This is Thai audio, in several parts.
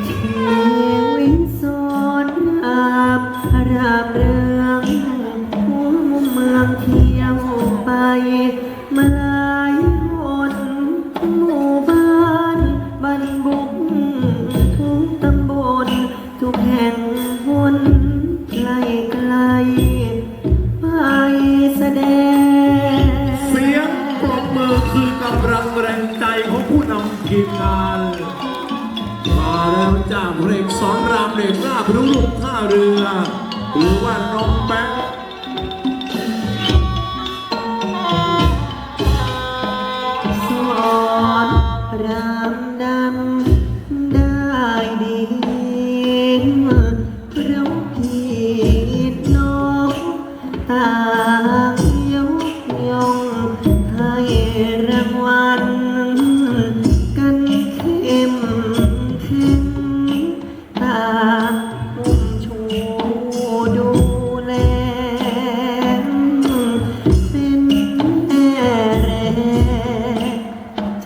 ชีวิตสอนราบเรืองหัวมุมเมืองเที่ยวไปมาหลายคนหมู่บ้านบ้านบุกทุกตำบลทุกแห่งหนไกลไกลไปแสดงเสียงปรบมือคือกำลังแรงใจของผู้นำทีมงานมาแล้วจากเพลงสอนรามเด็กหน้าพรุ่งท่าเรือหรือว่าน้องแบงค์สอนรามดำได้ดีเพราะพี่น้องต่างยกย่องให้รางวัลกันเข้มขึ้นตาอุ้มชูดูแลเป็นแแรง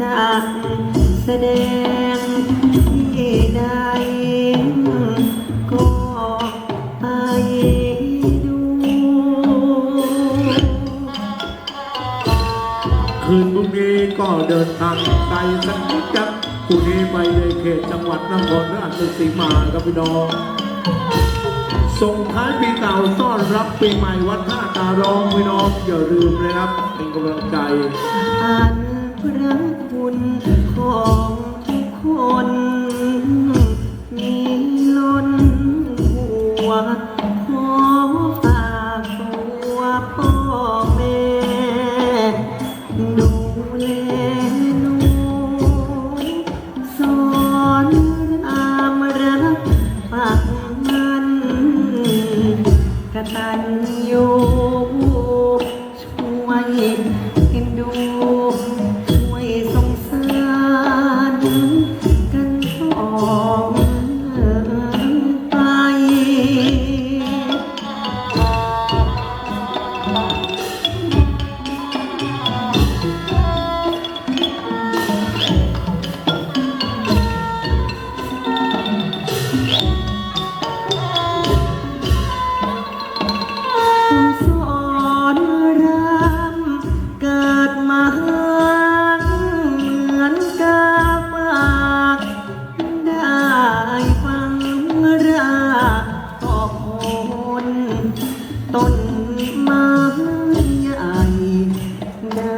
จากแสดงที่ใดก็ไปดูคืนพรุ่งนี้ก็เดินทางไกลสักนิดครับพรุ่งนี้ไปในเขตจังหวัดนครราชสีมาครับพี่น้องส่งท้ายปีเก่าต้อนรับปีใหม่วัดท่าตารองพี่น้องอย่าลืมนะครับเป็นกำลังใจอ่านพระคุณของทุกคนมีล้นหัวขอฝากตัวพ่อแม่ดูแลหนูสอนรามรักปากมันกตัญญูช่วยเอ็นดูช่วยสงสารกันต่อไปสอนรามเกิดมาเหมือนกาฝากได้ฟังรากตอกโคนต้นไม้ใหญ่ได้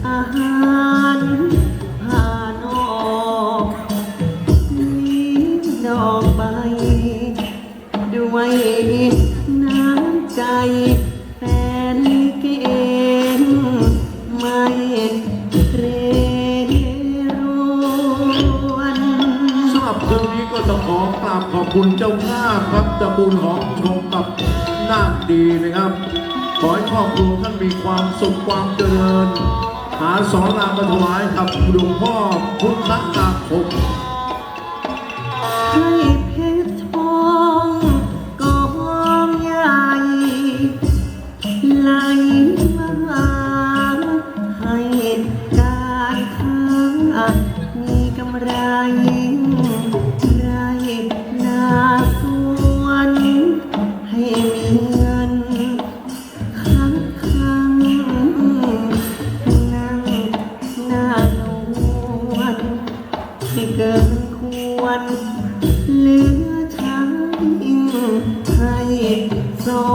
อาหารผ่านออกมีดอกใบด้วยน้ำใจแฟนเก่งไม่เรรวนสำหรับคืนนี้ก็ต้องขอกราบขอบคุณเจ้าภาพครับตะบูลหอมชมกับนาคดีนะครับขอให้ครอบครัวท่านมีความสุขความเจริญหาสอนรามมาถวายกับหลวงพ่อพุทธอาคมให้เพชรทองกองใหญ่ไหลมาให้การค้ามีกำไรไรนาสวนให้มีเงินค้างนั่งหน้านวลให้เกินควรเหลือใช้ให้สอ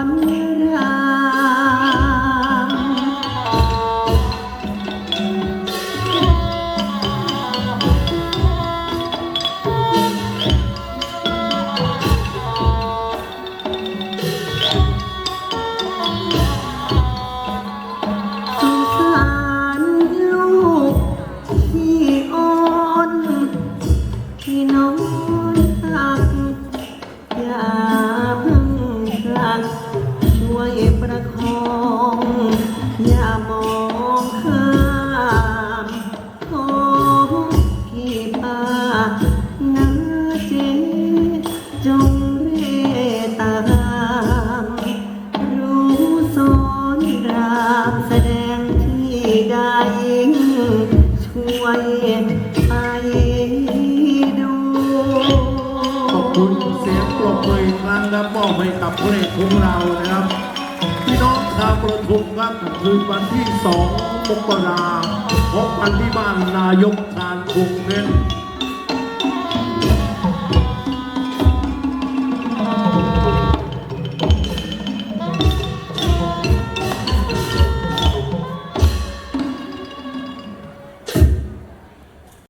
นรามสงสารลูกที่อ่อนที่นอนตักอย่าเพิ่งพลัก ปรบมืออีกครั้งครับมอบให้กับพระเอกของเรานะครับพี่น้องชาวประทุมครับคืนวันที่2 มกราคมพบกันที่บ้านนายกการกรุงเน้น